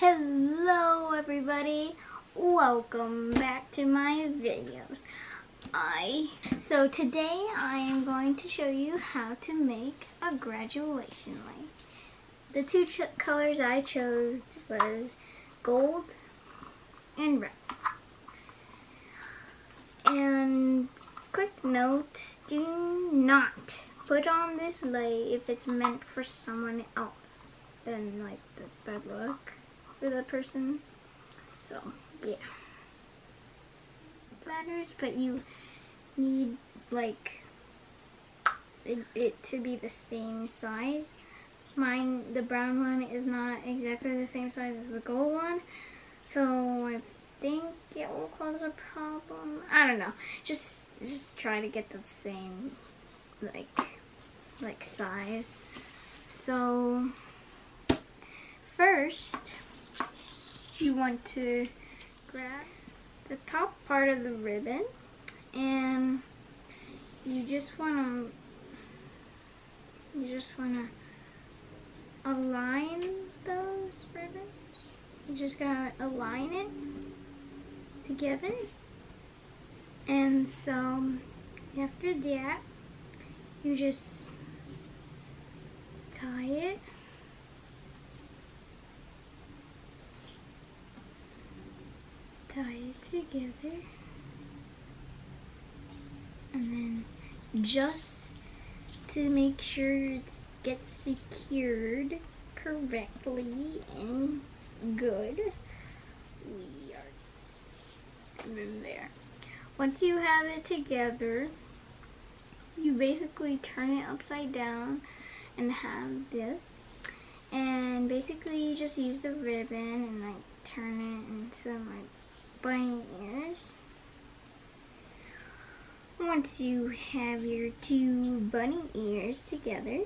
Hello everybody, welcome back to my videos. So today I am going to show you how to make a graduation light. The two colors I chose was gold and red. And quick note, do not put on this light if it's meant for someone else. Then that's bad luck for the person. So yeah, it matters, but you need it to be the same size. Mine, the brown one, is not exactly the same size as the gold one, so I think it will cause a problem. I don't know. Just try to get the same like size. So first, you want to grab the top part of the ribbon and you just want to align those ribbons. You just gotta align it together. And so after that, you just tie it. Tie it together, and then just to make sure it gets secured correctly and good, we are there. Once you have it together, you basically turn it upside down and have this, and basically you just use the ribbon and turn it into bunny ears. Once you have your two bunny ears together,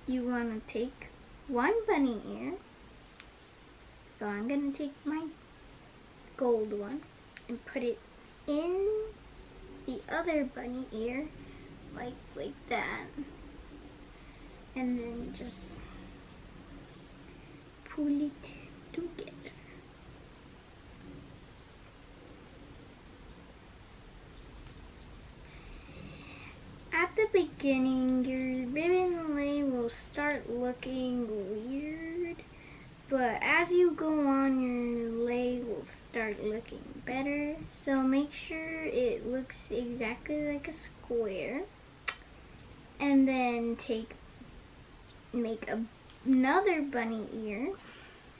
you want to take one bunny ear. So I'm going to take my gold one and put it in the other bunny ear like that. And then just pull it together. At the beginning, your ribbon lay will start looking weird, but as you go on, your lay will start looking better. So make sure it looks exactly like a square, and then make another bunny ear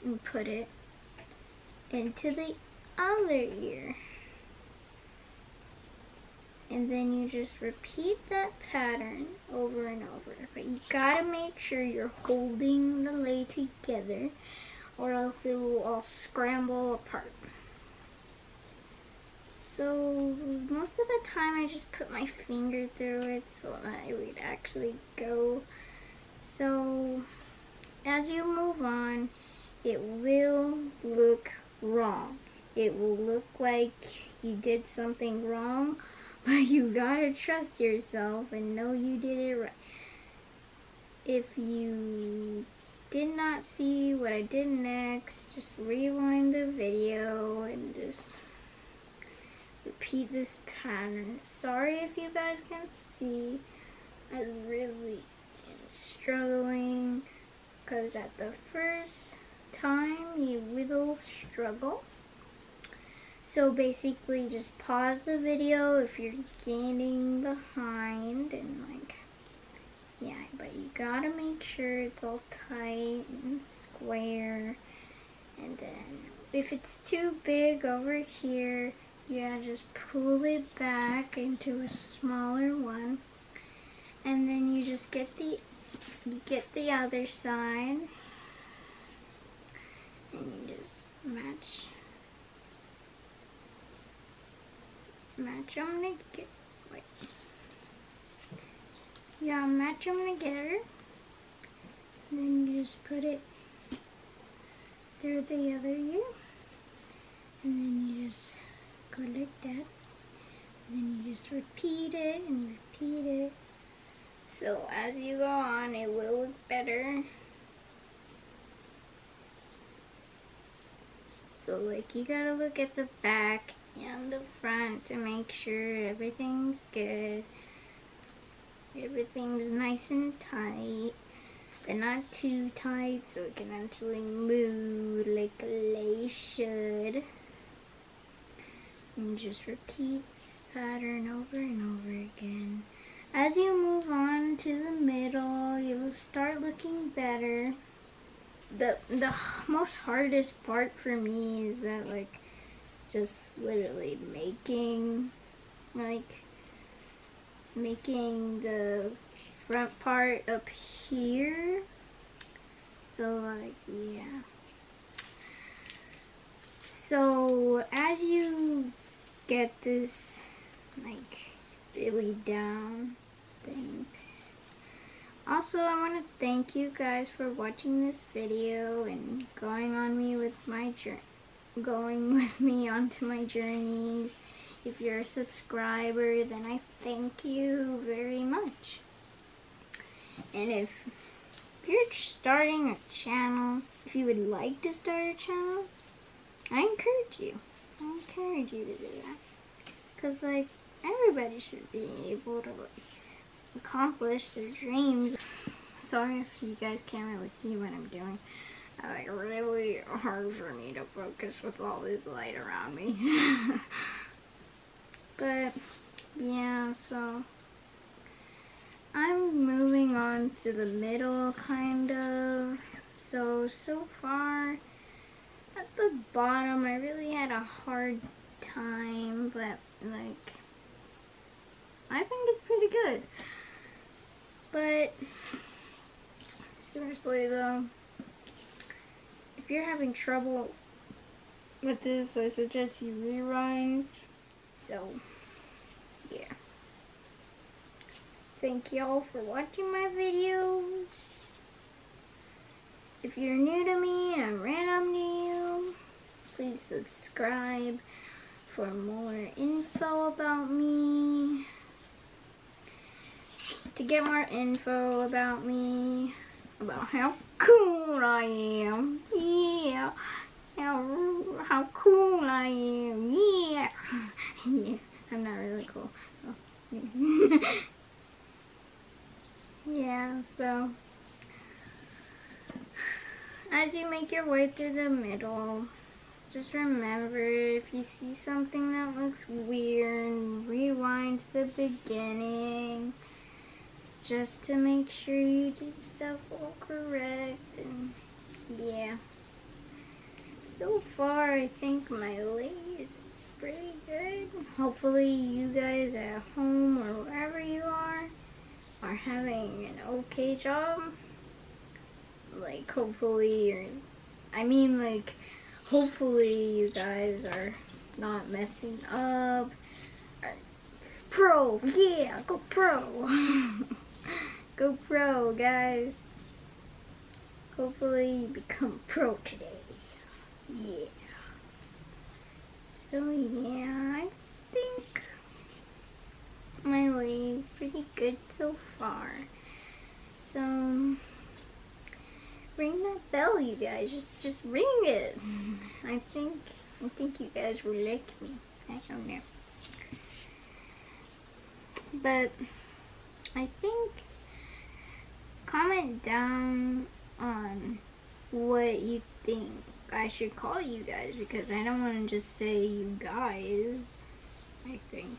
and put it into the other ear. And then you just repeat that pattern over and over. But you gotta make sure you're holding the lay together, or else it will all scramble apart. So most of the time I just put my finger through it so that it would actually go. So as you move on, it will look wrong. It will look like you did something wrong, but you gotta trust yourself and know you did it right. If you did not see what I did next, just rewind the video and just repeat this pattern. Sorry if you guys can't see. I really am struggling because at the first time you will struggle. So basically just pause the video if you're getting behind and yeah, but you gotta make sure it's all tight and square. And then if it's too big over here, yeah, just pull it back into a smaller one. And then you just get the other side and you just match them together. Match them together. And then you just put it through the other ear. And then you just go like that. And then you just repeat it and repeat it. So as you go on, it will look better. So like you gotta look at the back and the front to make sure everything's good. Everything's nice and tight, but not too tight so it can actually move like a lace should. And just repeat this pattern over and over again. As you move on to the middle, you'll start looking better. The most hardest part for me is that like just literally making the front part up here. So like yeah. So as you get this like really down, thanks. Also, I want to thank you guys for watching this video and going with me onto my journeys. If you're a subscriber, then I thank you very much. And if you're starting a channel, if you would like to start a channel, I encourage you to do that. Because like everybody should be able to like accomplish their dreams. Sorry if you guys can't really see what I'm doing. Like really hard for me to focus with all this light around me. But yeah, so I'm moving on to the middle kind of. So far at the bottom I really had a hard time, but like I think it's pretty good. But seriously though, if you're having trouble with this, I suggest you rewind. So yeah. Thank y'all for watching my videos. If you're new to me and I'm random to you, please subscribe for more info about me. To get more info about me, about how cool I am, yeah, how cool I am, yeah, yeah, I'm not really cool, so, yeah, so, as you make your way through the middle, just remember, if you see something that looks weird, rewind to the beginning, just to make sure you did stuff all correct. And yeah, so far I think my lay is pretty good. Hopefully you guys at home or wherever you are having an okay job. Like hopefully, hopefully you guys are not messing up. Pro, yeah, go pro. Go pro, guys. Hopefully you become pro today. Yeah. So yeah, I think my lay is pretty good so far. So ring that bell, you guys. Just ring it. I think you guys will like me. I don't know. But I think comment down on what you think I should call you guys, because I don't want to just say you guys. I think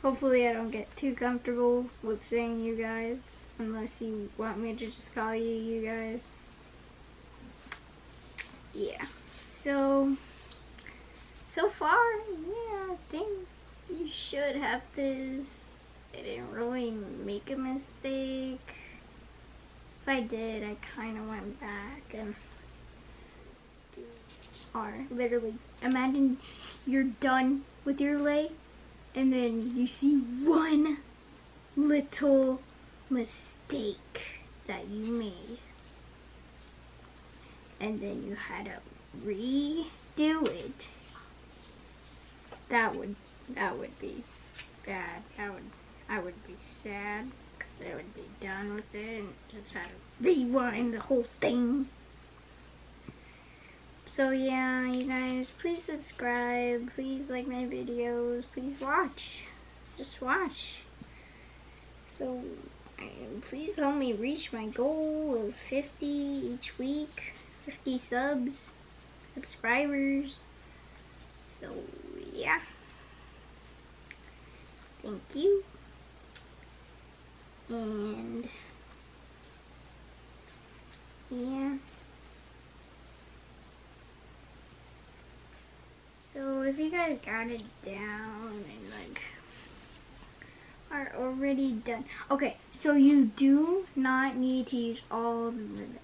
hopefully I don't get too comfortable with saying you guys, unless you want me to just call you guys. Yeah, so far, yeah, I think you should have this. I didn't really make a mistake. If I did, I kind of went back and literally imagine you're done with your lay and then you see one little mistake that you made, and then you had to redo it. That would be bad. I would be sad, because I would be done with it and just had to rewind the whole thing. So yeah, you guys, please subscribe, please like my videos, please watch, just watch. So please help me reach my goal of 50 each week, 50 subscribers. So yeah, thank you, and yeah. So if you guys got it down and like are already done. Okay, so you do not need to use all the ribbon.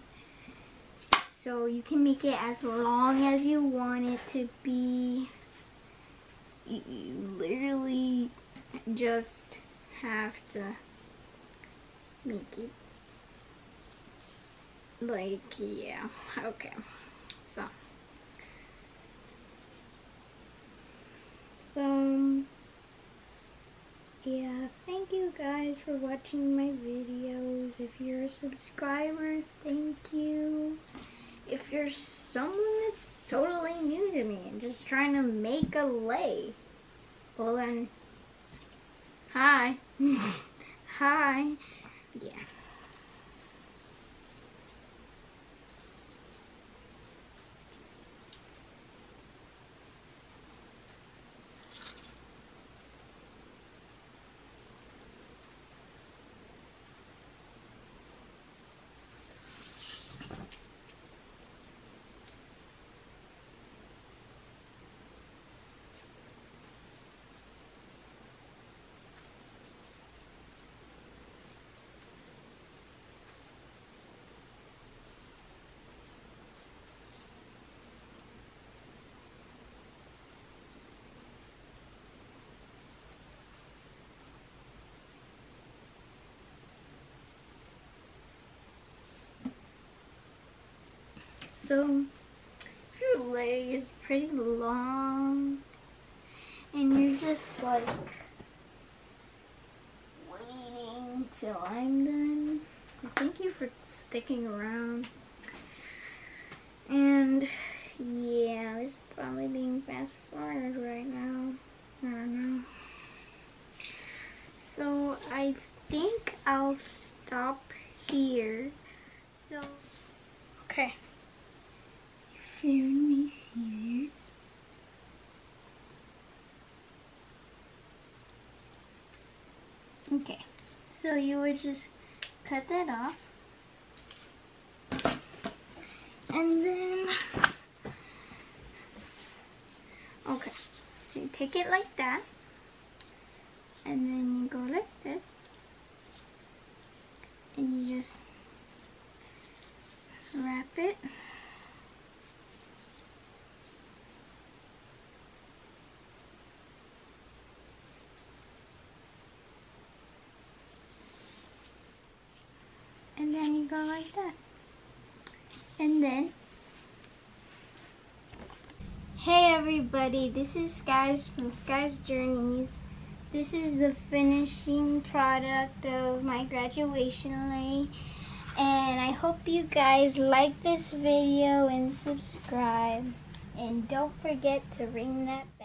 So you can make it as long as you want it to be. You literally just have to make it like, yeah, okay. So yeah, thank you guys for watching my videos. If you're a subscriber, thank you. If you're someone that's totally new to me and just trying to make a lei, well then, hi. Hi. Yeah. So, if your leg is pretty long and you're just like waiting till I'm done, thank you for sticking around. And yeah, this is probably being fast forwarded right now. I don't know. So I think I'll stop here. So, okay. Found my scissors. Okay, so you would just cut that off, and then, okay, so you take it like that, and then you go like this, and you just wrap it. And then you go like that. And then, hey everybody, this is Skies from Skies Journeys. This is the finishing product of my graduation lei. And I hope you guys like this video and subscribe. And don't forget to ring that bell.